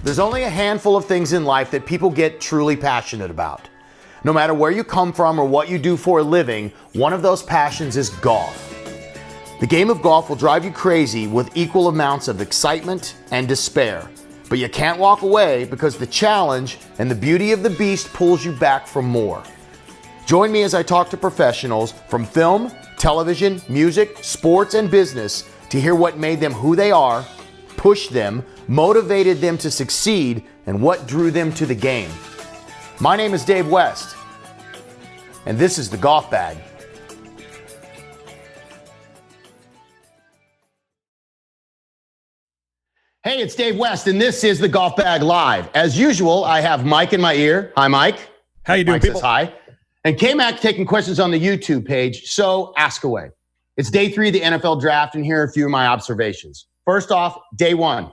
There's only a handful of things in life that people get truly passionate about. No matter where you come from or what you do for a living, one of those passions is golf. The game of golf will drive you crazy with equal amounts of excitement and despair. But you can't walk away because the challenge and the beauty of the beast pulls you back for more. Join me as I talk to professionals from film, television, music, sports, and business to hear what made them who they are, pushed them, motivated them to succeed, and what drew them to the game. My name is Dave West, and this is The Golf Bag. Hey, it's Dave West, and this is The Golf Bag Live. As usual, I have Mike in my ear. Hi, Mike. How you doing, Mike people? Says hi. And K-Mac taking questions on the YouTube page, so ask away. It's day 3 of the NFL draft, and here are a few of my observations. First off, day 1.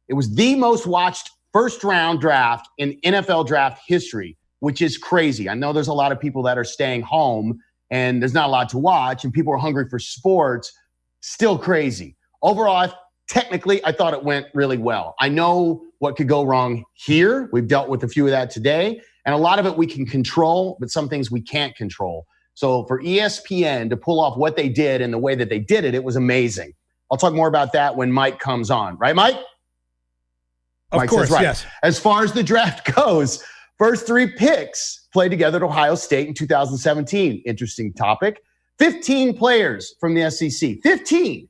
It was the most watched first-round draft in NFL draft history, which is crazy. I know there's a lot of people that are staying home, and there's not a lot to watch, and people are hungry for sports. Still crazy. Overall, technically, I thought it went really well. I know what could go wrong here. We've dealt with a few of that today, and a lot of it we can control, but some things we can't control. So for ESPN to pull off what they did and the way that they did it, it was amazing. I'll talk more about that when Mike comes on. Right, Mike? Of Mike course, says right. yes. As far as the draft goes, first 3 picks played together at Ohio State in 2017. Interesting topic. 15 players from the SEC. 15.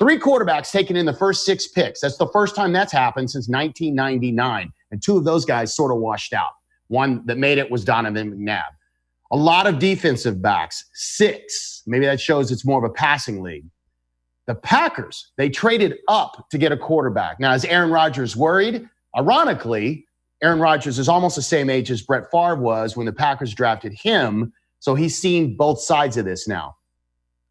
3 quarterbacks taken in the first 6 picks. That's the first time that's happened since 1999. And 2 of those guys sort of washed out. One that made it was Donovan McNabb. A lot of defensive backs. 6. Maybe that shows it's more of a passing league. The Packers, they traded up to get a quarterback. Now, is Aaron Rodgers worried? Ironically, Aaron Rodgers is almost the same age as Brett Favre was when the Packers drafted him. So he's seen both sides of this now.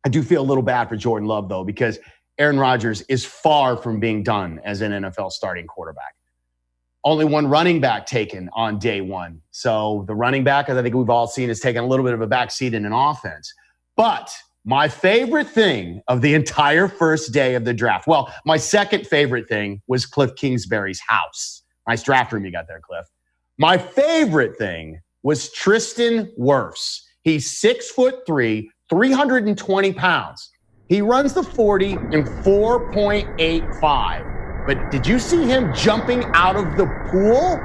I do feel a little bad for Jordan Love, though, because Aaron Rodgers is far from being done as an NFL starting quarterback. Only 1 running back taken on day 1. So the running back, as I think we've all seen, has taken a little bit of a backseat in an offense. But my favorite thing of the entire first day of the draft, well, my second favorite thing was Cliff Kingsbury's house. Nice draft room you got there, Cliff. My favorite thing was Tristan Wirfs. He's 6'3", 320 pounds. He runs the 40 in 4.85. But did you see him jumping out of the pool?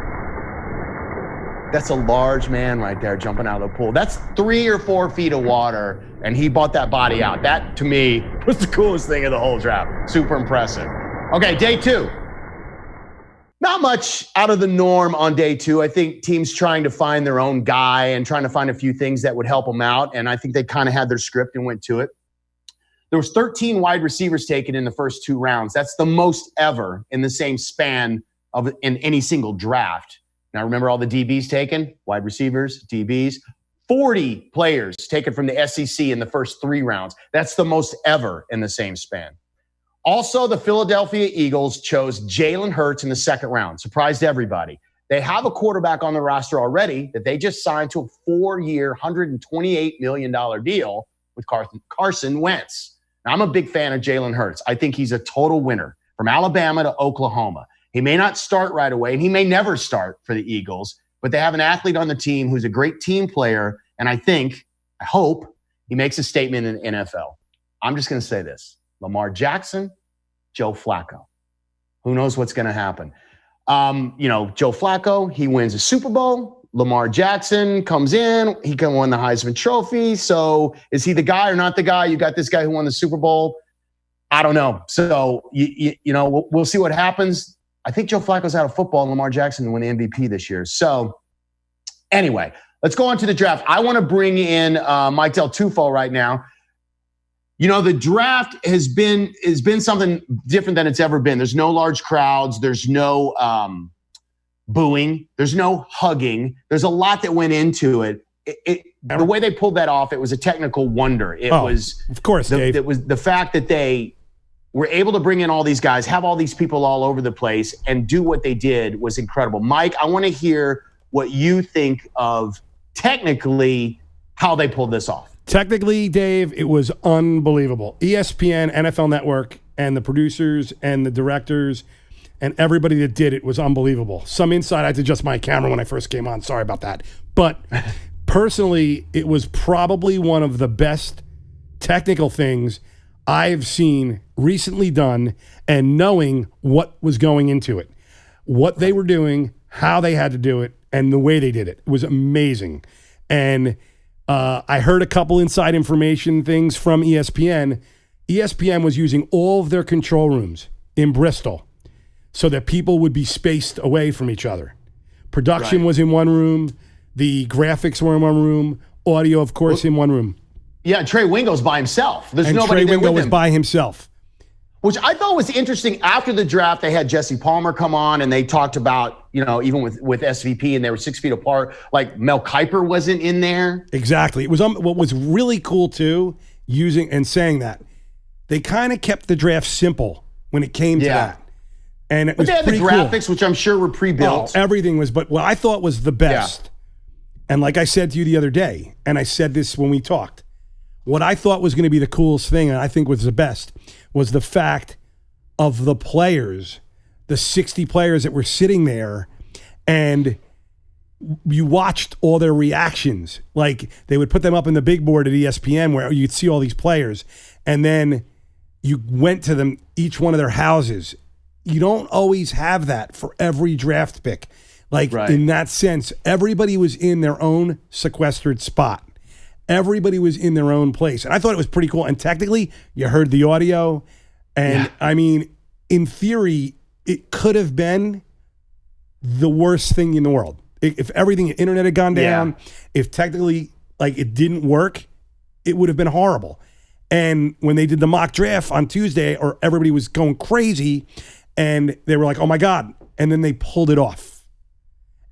That's a large man right there jumping out of the pool. That's 3 or 4 feet of water, and he bought that body out. That, to me, was the coolest thing of the whole draft. Super impressive. Okay, day 2. Not much out of the norm on day 2. I think teams trying to find their own guy and trying to find a few things that would help them out, and I think they kind of had their script and went to it. There was 13 wide receivers taken in the first 2 rounds. That's the most ever in the same span in any single draft. Now, remember all the DBs taken? Wide receivers, DBs. 40 players taken from the SEC in the first 3 rounds. That's the most ever in the same span. Also, the Philadelphia Eagles chose Jalen Hurts in the 2nd round. Surprised everybody. They have a quarterback on the roster already that they just signed to a 4-year, $128 million deal with Carson Wentz. Now, I'm a big fan of Jalen Hurts. I think he's a total winner from Alabama to Oklahoma. He may not start right away, and he may never start for the Eagles, but they have an athlete on the team who's a great team player, and I hope, he makes a statement in the NFL. I'm just going to say this. Lamar Jackson, Joe Flacco. Who knows what's going to happen? Joe Flacco, he wins a Super Bowl. Lamar Jackson comes in. He can win the Heisman Trophy. So is he the guy or not the guy? You got this guy who won the Super Bowl. I don't know. So, we'll see what happens. I think Joe Flacco's out of football and Lamar Jackson won the MVP this year. So anyway, let's go on to the draft. I want to bring in Mike Del Tufo right now. You know, the draft has been something different than it's ever been. There's no large crowds. There's no booing. There's no hugging. There's a lot that went into it. The way they pulled that off, it was a technical wonder. It was, of course, Dave. It was the fact that they were able to bring in all these guys, have all these people all over the place, and do what they did was incredible. Mike, I want to hear what you think of technically how they pulled this off. Technically, Dave, it was unbelievable. ESPN, NFL Network, and the producers and the directors and everybody that did it was unbelievable. Some inside, I had to adjust my camera when I first came on. Sorry about that. But personally, it was probably one of the best technical things I've seen recently done, and knowing what was going into it, what they were doing, how they had to do it, and the way they did it. It was amazing. And I heard a couple inside information things from ESPN. ESPN was using all of their control rooms in Bristol so that people would be spaced away from each other. Production was in one room. The graphics were in one room. Audio, of course, in one room. Yeah, Trey Wingo's by himself. There's And nobody Trey there Wingo with was him. by himself. Which I thought was interesting. After the draft, they had Jesse Palmer come on, and they talked about, even with SVP, and they were 6 feet apart. Like Mel Kiper wasn't in there. Exactly. It was what was really cool too, using and saying that they kind of kept the draft simple when it came to that, and it But was they had the pretty graphics, cool. which I'm sure were pre-built. Oh, everything was. But what I thought was the best, and like I said to you the other day, and I said this when we talked, what I thought was going to be the coolest thing, and I think was the best, was the fact of the players, the 60 players that were sitting there, and you watched all their reactions. Like they would put them up in the big board at ESPN where you'd see all these players, and then you went to them, each one of their houses. You don't always have that for every draft pick. Like in that sense, everybody was in their own sequestered spot. Everybody was in their own place. And I thought it was pretty cool. And technically, you heard the audio. And I mean, in theory, it could have been the worst thing in the world. If everything, internet had gone down, if technically like it didn't work, it would have been horrible. And when they did the mock draft on Tuesday, or everybody was going crazy, and they were like, oh my God. And then they pulled it off.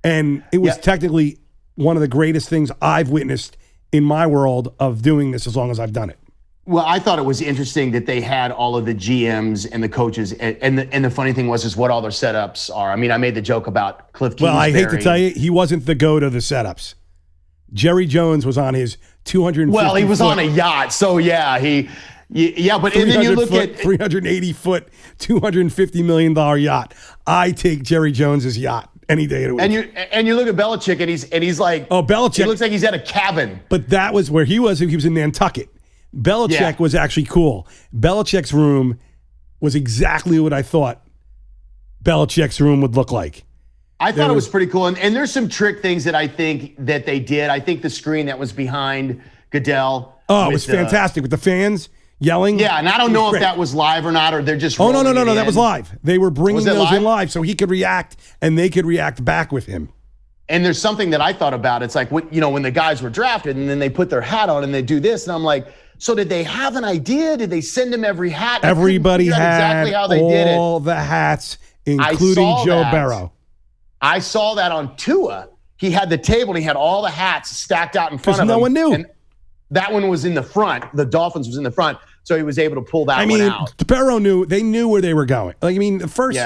And it was technically one of the greatest things I've witnessed in my world of doing this as long as I've done it. Well, I thought it was interesting that they had all of the GMs and the coaches, and the funny thing was what all their setups are. I mean, I made the joke about Cliff Kingsbury. Well, I hate to tell you, he wasn't the goat of the setups. Jerry Jones was on his 250. Well, he was on a yacht, so but and then you look at 380 foot, $250 million yacht. I take Jerry Jones's yacht any day of the week. And you look at Belichick, and he's like, Belichick. He looks like he's at a cabin. But that was where he was. He was in Nantucket. Belichick was actually cool. Belichick's room was exactly what I thought Belichick's room would look like. I thought it was pretty cool. And there's some trick things that I think that they did. I think the screen that was behind Goodell. Oh, it was fantastic with the fans yelling. Yeah, and I don't know if that was live or not, or they're just no, that was live. They were bringing those in live so he could react, and they could react back with him. And there's something that I thought about. It's like, when the guys were drafted, and then they put their hat on, and they do this, and I'm like, so did they have an idea? Did they send him every hat? Everybody had exactly how they did it. All the hats, including Joe Burrow. I saw that on Tua. He had the table, and he had all the hats stacked out in front of him. Because no one knew. And that one was in the front. The Dolphins was in the front, so he was able to pull that one out. Burrow knew. They knew where they were going. Like, I mean, the first,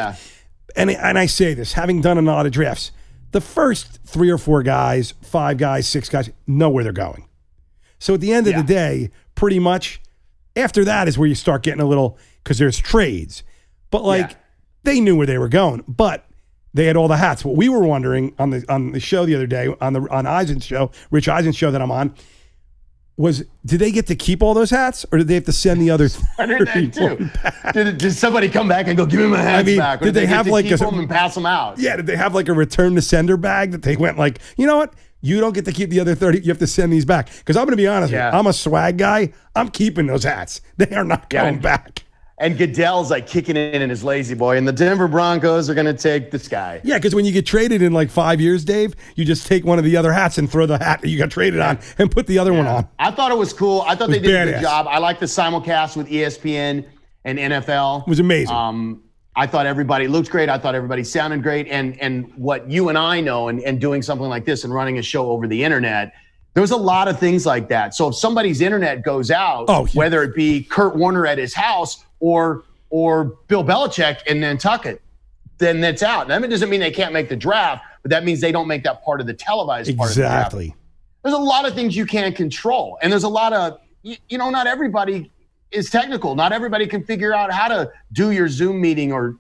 and I say this, having done a lot of drafts, the first 3 or 4 guys, 5 guys, 6 guys, know where they're going. So at the end of the day, pretty much, after that is where you start getting a little, because there's trades. But they knew where they were going. But they had all the hats. What we were wondering on the show the other day, on Eisen's show, Rich Eisen's show that I'm on, was did they get to keep all those hats, or did they have to send the other 30 I heard that too. Did somebody come back and go, give me my hats back? Or did they have keep like them and pass them out? Yeah, did they have like a return to sender bag that they went like, you know what? You don't get to keep the other 30. You have to send these back. Because I'm going to be honest with you. I'm a swag guy. I'm keeping those hats. They are not going back. And Goodell's like kicking in his lazy boy. And the Denver Broncos are going to take this guy. Yeah, because when you get traded in like 5 years, Dave, you just take one of the other hats and throw the hat that you got traded on and put the other one on. I thought it was cool. I thought they did a good job. I like the simulcast with ESPN and NFL. It was amazing. I thought everybody looked great. I thought everybody sounded great. And what you and I know, and doing something like this and running a show over the internet, there's a lot of things like that. So if somebody's internet goes out, whether it be Kurt Warner at his house or Bill Belichick in Nantucket, then that's out. That doesn't mean they can't make the draft, but that means they don't make that part of the televised part of the draft. There's a lot of things you can't control. And there's a lot of, not everybody is technical. Not everybody can figure out how to do your Zoom meeting or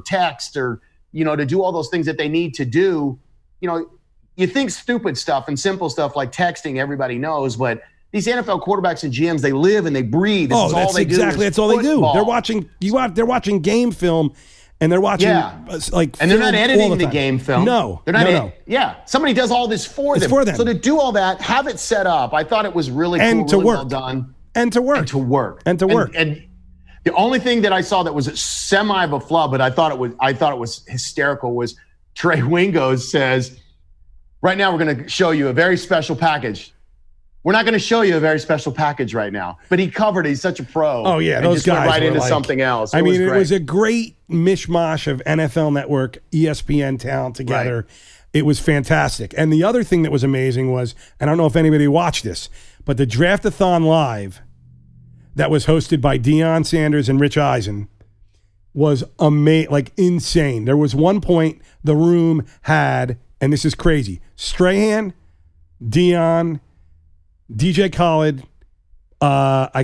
text or, to do all those things that they need to do. You think stupid stuff and simple stuff like texting, everybody knows, but these NFL quarterbacks and GMs, they live and they breathe. That's all they do. That's all they do. They're watching game film, and they're watching and they're not editing the game film. No, they're not. Yeah, somebody does all this for them. So to do all that, have it set up. I thought it was really cool, really well done. And to work. And the only thing that I saw that was semi of a flub, but I thought it was hysterical, was Trey Wingo says, "Right now we're going to show you a very special package. We're not going to show you a very special package right now." But he covered it. He's such a pro. Oh, yeah. Those guys went right into something else. It was a great mishmash of NFL Network, ESPN talent together. Right. It was fantastic. And the other thing that was amazing was, and I don't know if anybody watched this, but the Draft-a-thon Live that was hosted by Deion Sanders and Rich Eisen was insane. There was one point the room had, and this is crazy, Strahan, Deion, DJ Khaled,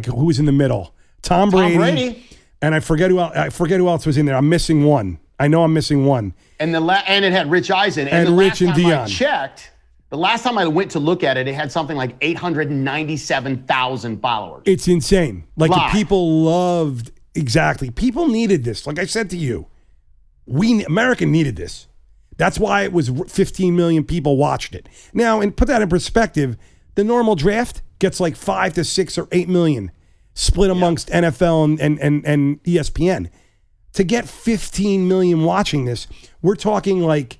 who was in the middle? Tom Brady. And I forget who else was in there. I'm missing one. I know I'm missing one. And it had Rich Eisen. And Rich and Deion. I checked. The last time I went to look at it, it had something like 897,000 followers. It's insane. The people loved, exactly. People needed this. Like I said to you, America needed this. That's why it was 15 million people watched it. Now, and put that in perspective, the normal draft gets like 5 to 6 or 8 million split amongst NFL and ESPN. To get 15 million watching this, we're talking like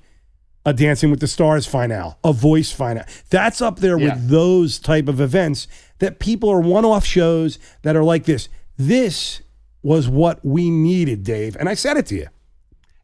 a Dancing with the Stars finale, a Voice finale. That's up there with those type of events that people are one-off shows that are like this. This was what we needed, Dave. And I said it to you.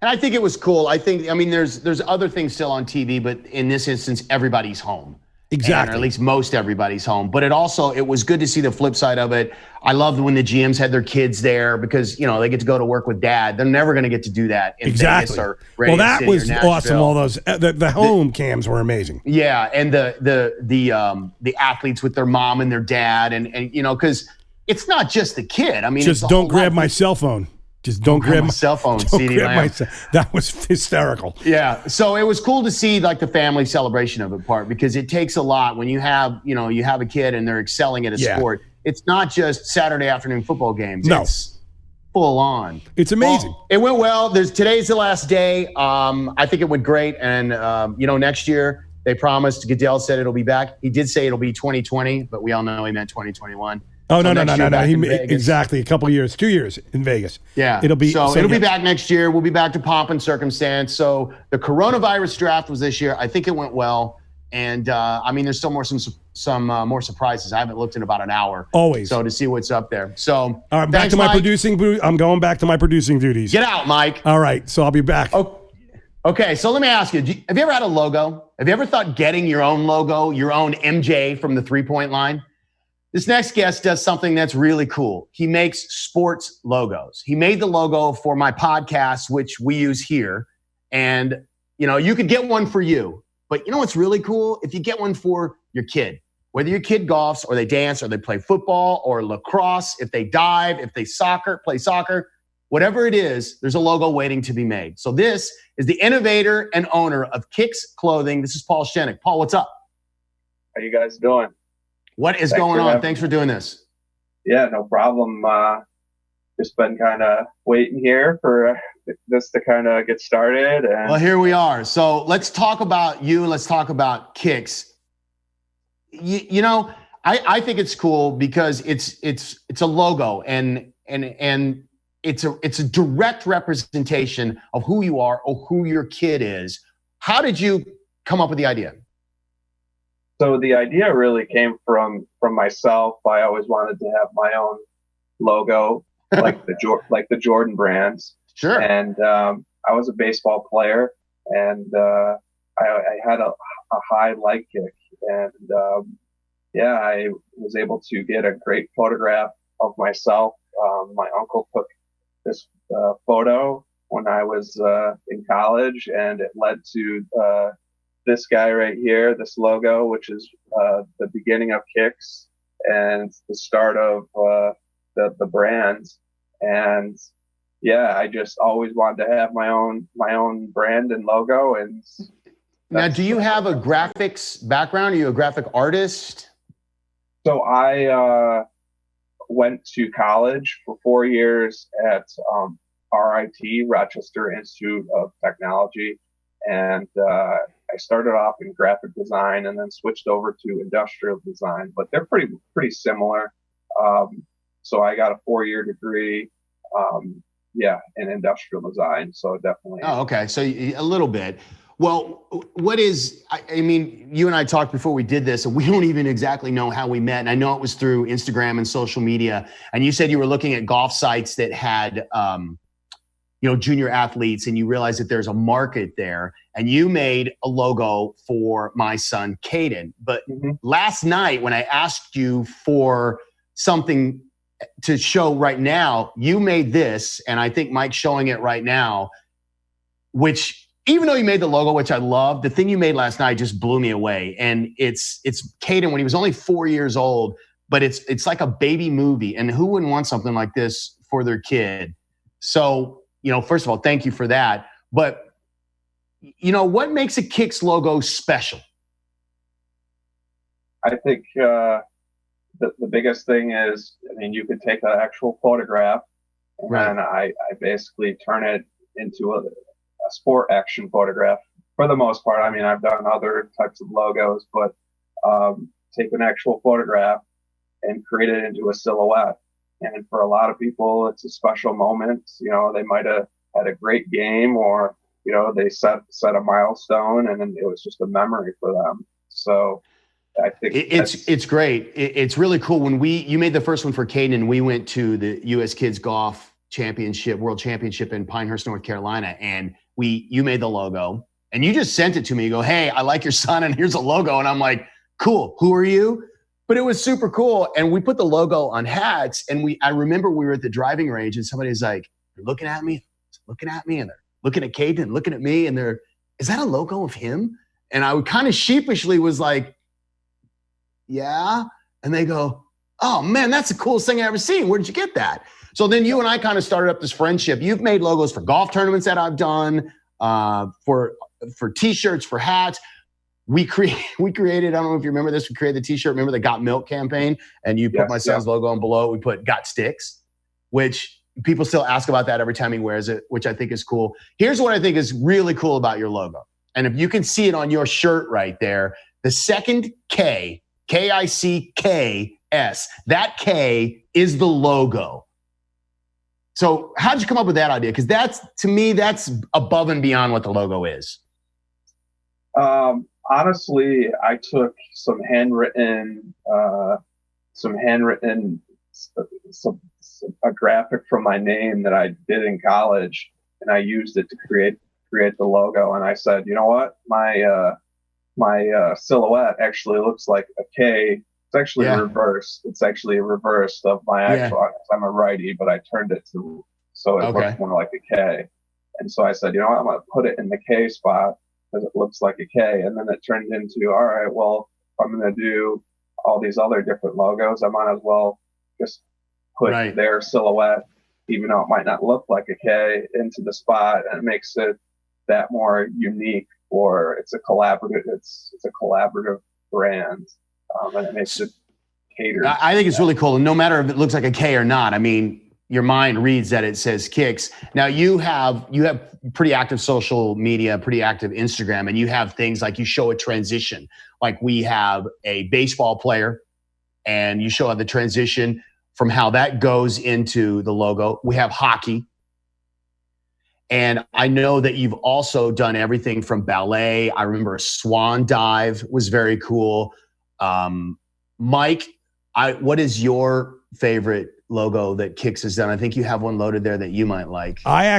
And I think it was cool. There's other things still on TV, but in this instance, everybody's home. Exactly. Or at least most everybody's home. But it was good to see the flip side of it. I loved when the GMs had their kids there because, they get to go to work with dad. They're never going to get to do that in Vegas or Radio that City was or Nashville. Awesome. All those, the home cams were amazing. Yeah. And the athletes with their mom and their dad and because it's not just the kid. Just don't grab my cell phone. Just don't grab my cell phone, CD Lamb. That was hysterical. Yeah. So it was cool to see the family celebration of it part because it takes a lot when you have a kid and they're excelling at a sport. It's not just Saturday afternoon football games. No. It's full on. It's amazing. Well, it went well. Today's the last day. I think it went great. And, next year they promised, Goodell said it'll be back. He did say it'll be 2020, but we all know he meant 2021. Oh, no. Exactly. A couple years, 2 years in Vegas. Yeah. It'll be back next year. We'll be back to pomp and circumstance. So the coronavirus draft was this year. I think it went well. And there's still some more surprises. I haven't looked in about an hour. Always. So to see what's up there. So all right, back to my producing. I'm going back to my producing duties. Get out, Mike. All right. So I'll be back. Okay. So let me ask you, have you ever had a logo? Have you ever thought getting your own logo, your own MJ from the 3-point line? This next guest does something that's really cool. He makes sports logos. He made the logo for my podcast, which we use here. And, you could get one for you. But you know what's really cool? If you get one for your kid, whether your kid golfs or they dance or they play football or lacrosse, if they dive, if they play soccer, whatever it is, there's a logo waiting to be made. So this is the innovator and owner of Kicks Clothing. This is Paul Schoeneck. Paul, what's up? How you guys doing? What is going on? Thanks for doing this. Yeah, no problem. Just been kind of waiting here for this to kind of get started. And well, here we are. So let's talk about you. Let's talk about Kicks. I think it's cool because it's a logo and it's a direct representation of who you are or who your kid is. How did you come up with the idea? So the idea really came from myself. I always wanted to have my own logo, like the Jordan brands. Sure. And I was a baseball player, and I had a high leg kick, and I was able to get a great photograph of myself. My uncle took this photo when I was in college, and it led to this guy right here, this logo, which is the beginning of Kicks, and it's the start of the brands. And yeah, I just always wanted to have my own brand and logo. And now, do you have a graphics background? Are you a graphic artist? So I went to college for 4 years at RIT, Rochester Institute of Technology, and I started off in graphic design and then switched over to industrial design. But they're pretty similar. So I got a 4-year degree, in industrial design. So definitely. Oh, okay. So a little bit. Well, I mean, you and I talked before we did this, and we don't even exactly know how we met. And I know it was through Instagram and social media. And you said you were looking at golf sites that had, junior athletes, and you realized that there's a market there. And you made a logo for my son, Caden. But last night, when I asked you for something to show right now, you made this, and I think Mike's showing it right now, which, even though you made the logo, which I love, the thing you made last night just blew me away. And it's Caden when he was only 4 years old, but it's like a baby movie. And who wouldn't want something like this for their kid? So, first of all, thank you for that. But, what makes a Kicks logo special? I think the biggest thing is, you could take an actual photograph and then I basically turn it into a sport action photograph for the most part. I've done other types of logos, but take an actual photograph and create it into a silhouette. And for a lot of people, it's a special moment. They might have had a great game, or, they set a milestone, and then it was just a memory for them. So I think it's great. It's really cool. When you made the first one for Caden, and we went to the U.S. Kids Golf World Championship in Pinehurst, North Carolina, and you made the logo, and you just sent it to me. You go, "Hey, I like your son, and here's a logo." And I'm like, "Cool. Who are you?" But it was super cool. And we put the logo on hats, and I remember we were at the driving range, and somebody's like, "They're looking at me, and they're looking at Caden, looking at me, and is that a logo of him?" And I kind of sheepishly was like, "Yeah." And they go, "Oh man, that's the coolest thing I've ever seen. Where did you get that?" So then you and I kind of started up this friendship. You've made logos for golf tournaments that I've done, for T-shirts, for hats. We created, I don't know if you remember this, we created the T-shirt, remember the Got Milk campaign? And you put my son's logo on below it. We put Got Sticks, which people still ask about that every time he wears it, which I think is cool. Here's what I think is really cool about your logo. And if you can see it on your shirt right there, the second K, K-I-C-K-S, that K is the logo. So how did you come up with that idea? Because to me, that's above and beyond what the logo is. Honestly, I took some handwritten, a graphic from my name that I did in college, and I used it to create the logo. And I said, you know what, my silhouette actually looks like a K. It's actually reversed. It's actually a reverse of my actual. I'm a righty, but I turned it so it looks more like a K. And so I said, you know what, I'm going to put it in the K spot because it looks like a K. And then it turned into, all right, well, if I'm going to do all these other different logos, I might as well just put their silhouette, even though it might not look like a K, into the spot, and it makes it that more unique. Or it's a collaborative brand, and it makes it catered. I think it's really cool. And no matter if it looks like a K or not, your mind reads that it says Kicks. Now you have pretty active social media, pretty active Instagram, and you have things like you show a transition. Like we have a baseball player, and you show the transition from how that goes into the logo. We have hockey. And I know that you've also done everything from ballet. I remember a swan dive was very cool. Mike, what is your favorite logo that Kicks has done? I think you have one loaded there that you might like. I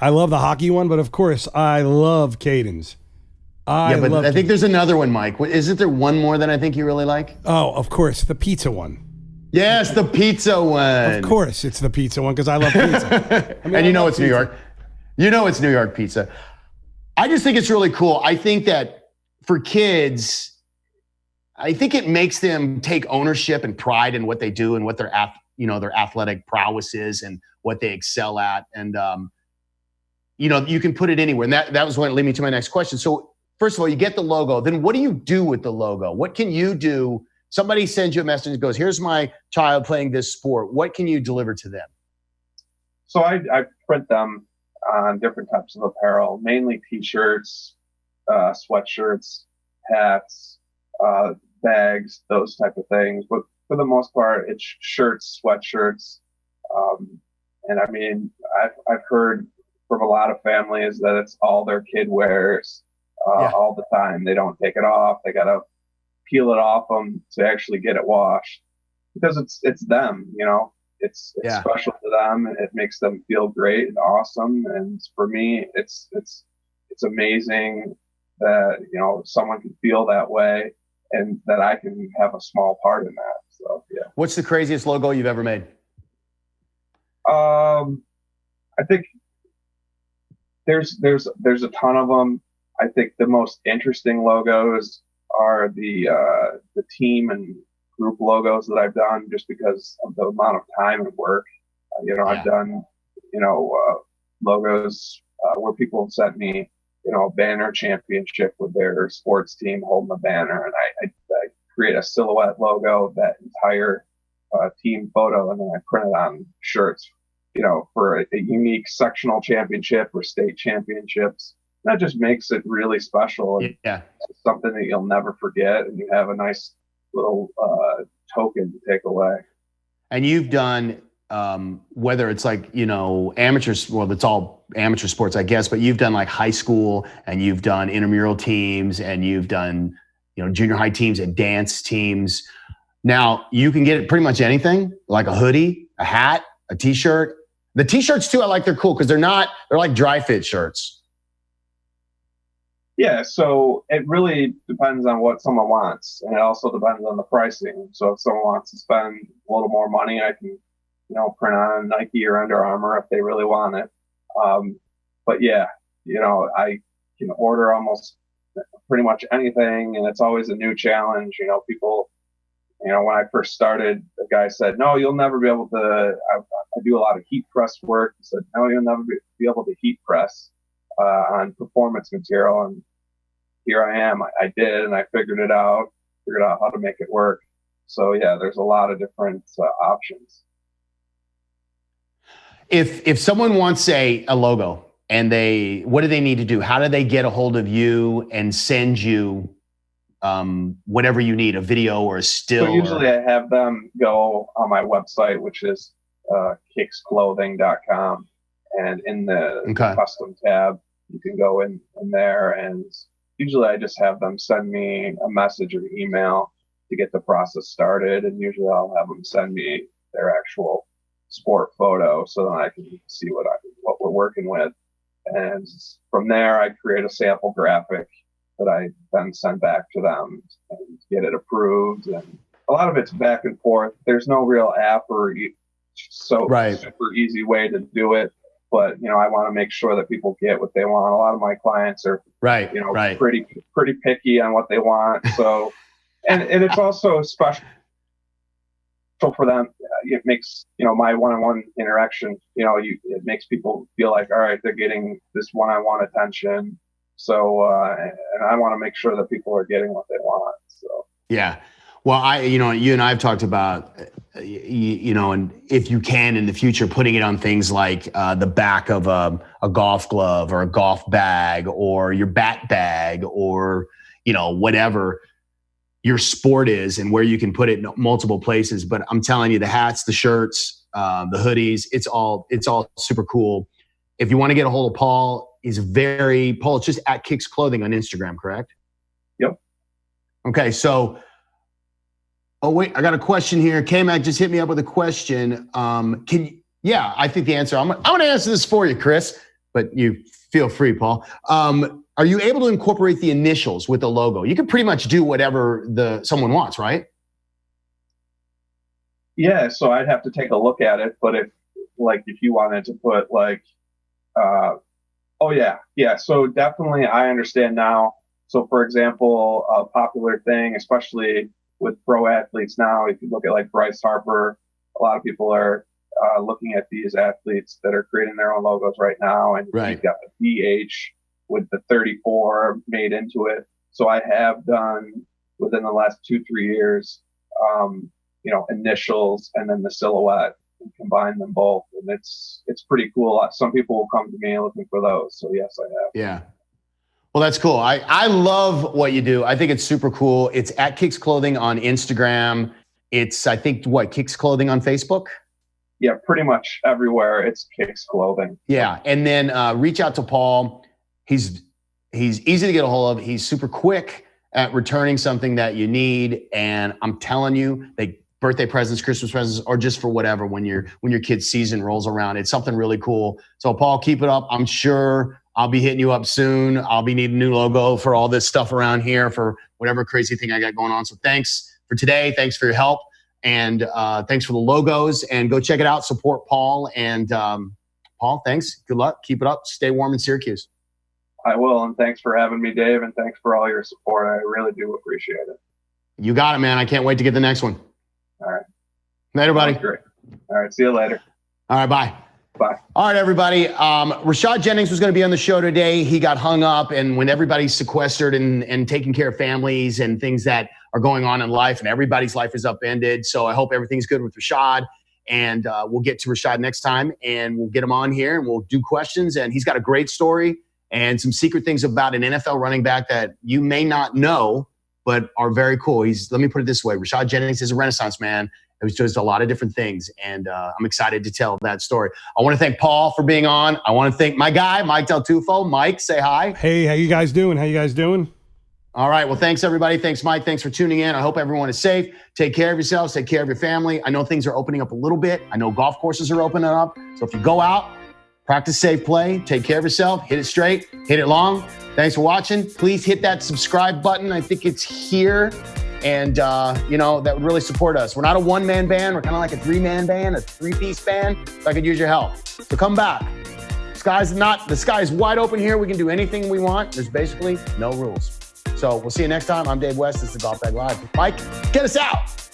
love the hockey one, but of course I love Caden's. I think there's another one, Mike. Isn't there one more that I think you really like? Oh, of course, the pizza one. Yes, the pizza one. Of course it's the pizza one because I love pizza. And it's New York. You know it's New York pizza. I just think it's really cool. I think that for kids, I think it makes them take ownership and pride in what they do and what they're their athletic prowess is and what they excel at. And, you can put it anywhere. And that was what led me to my next question. So first of all, you get the logo. Then what do you do with the logo? What can you do? Somebody sends you a message and goes, here's my child playing this sport. What can you deliver to them? So I print them on different types of apparel, mainly T-shirts, sweatshirts, hats, bags, those type of things. But for the most part, it's shirts, sweatshirts. And I mean, I've heard from a lot of families that it's all their kid wears all the time. They don't take it off. They got to peel it off them to actually get it washed because it's them, it's special to them and it makes them feel great and awesome. And for me, it's amazing that, someone can feel that way and that I can have a small part in that. So, yeah. What's the craziest logo you've ever made? I think there's a ton of them. I think the most interesting logos are the team and group logos that I've done just because of the amount of time and work. I've done, logos where people have sent me, a banner championship with their sports team holding a banner. And I create a silhouette logo of that entire team photo, and then I print it on shirts, for a unique sectional championship or state championships. That just makes it really special. And it's something that you'll never forget, and you have a nice little token to take away. And you've done, whether it's like, amateurs, well, it's all amateur sports, I guess, but you've done like high school and you've done intramural teams and you've done, junior high teams and dance teams. Now you can get pretty much anything, like a hoodie, a hat, a t-shirt. The t-shirts too, I like, they're cool because they're like dry fit shirts. Yeah, so it really depends on what someone wants, and it also depends on the pricing. So if someone wants to spend a little more money, I can, print on Nike or Under Armour if they really want it. But yeah, I can order almost pretty much anything, and it's always a new challenge. People, when I first started, the guy said, "No, you'll never be able to." I do a lot of heat press work. He said, "No, you'll never be able to heat press on performance material." And here I am. I did, and I figured out how to make it work. So yeah, there's a lot of different options. If someone wants a logo and what do they need to do? How do they get a hold of you and send you whatever you need, a video or a still? So usually I have them go on my website, which is kicksclothing.com, and in the custom tab, you can go in there, and usually I just have them send me a message or email to get the process started, and usually I'll have them send me their actual sport photo so that I can see what we're working with. And from there, I create a sample graphic that I then send back to them and get it approved. And a lot of it's back and forth. There's no real app or super easy way to do it. But, I want to make sure that people get what they want. A lot of my clients are, pretty picky on what they want. So, and it's also special for them. It makes, my one-on-one interaction, it makes people feel like, all right, they're getting this one-on-one attention. So, and I want to make sure that people are getting what they want. So, yeah. Well, you and I have talked about, and if you can in the future, putting it on things like the back of a golf glove or a golf bag or your bat bag or, whatever your sport is and where you can put it in multiple places. But I'm telling you, the hats, the shirts, the hoodies, it's all super cool. If you want to get a hold of Paul, it's just at Kicks Clothing on Instagram, correct? Yep. Okay. So, oh wait, I got a question here. K-Mac just hit me up with a question. I think the answer, I'm going to answer this for you, Chris, but you feel free, Paul. Are you able to incorporate the initials with the logo? You can pretty much do whatever someone wants, right? Yeah, so I'd have to take a look at it, but if you wanted to put so definitely I understand now. So for example, a popular thing, especially with pro athletes now, if you look at like Bryce Harper a lot of people are looking at these athletes that are creating their own logos right now, and you've got the BH with the 34 made into it. So I have done within the last 2-3 years, initials and then the silhouette, and combine them both, and it's pretty cool. Some people will come to me looking for those. So yes, I have. Yeah. Well, that's cool. I love what you do. I think it's super cool. It's at Kicks Clothing on Instagram. It's, I think, Kicks Clothing on Facebook? Yeah, pretty much everywhere it's Kicks Clothing. Yeah, and then reach out to Paul. He's easy to get a hold of. He's super quick at returning something that you need. And I'm telling you, birthday presents, Christmas presents, or just for whatever, when your kid's season rolls around, it's something really cool. So Paul, keep it up. I'm sure I'll be hitting you up soon. I'll be needing a new logo for all this stuff around here for whatever crazy thing I got going on. So thanks for today. Thanks for your help. And thanks for the logos. And go check it out. Support Paul. And Paul, thanks. Good luck. Keep it up. Stay warm in Syracuse. I will. And thanks for having me, Dave. And thanks for all your support. I really do appreciate it. You got it, man. I can't wait to get the next one. All right. Later, buddy. Great. All right. See you later. All right. Bye. Bye. All right, everybody. Rashad Jennings was going to be on the show today. He got hung up. And when everybody's sequestered and taking care of families and things that are going on in life, and everybody's life is upended. So I hope everything's good with Rashad. And we'll get to Rashad next time. And we'll get him on here and we'll do questions. And he's got a great story and some secret things about an NFL running back that you may not know, but are very cool. Let me put it this way. Rashad Jennings is a Renaissance man. It was just a lot of different things, and I'm excited to tell that story. I want to thank Paul for being on. I want to thank my guy, Mike Del Tufo. Mike, say hi. Hey, how you guys doing? All right. Well, thanks, everybody. Thanks, Mike. Thanks for tuning in. I hope everyone is safe. Take care of yourselves. Take care of your family. I know things are opening up a little bit. I know golf courses are opening up. So if you go out, practice safe play. Take care of yourself. Hit it straight. Hit it long. Thanks for watching. Please hit that subscribe button. I think it's here. And, that would really support us. We're not a one-man band. We're kind of like a three-man band, a three-piece band. So I could use your help. So come back. The sky is wide open here. We can do anything we want. There's basically no rules. So we'll see you next time. I'm Dave West. This is the Golf Bag Live. Mike, get us out.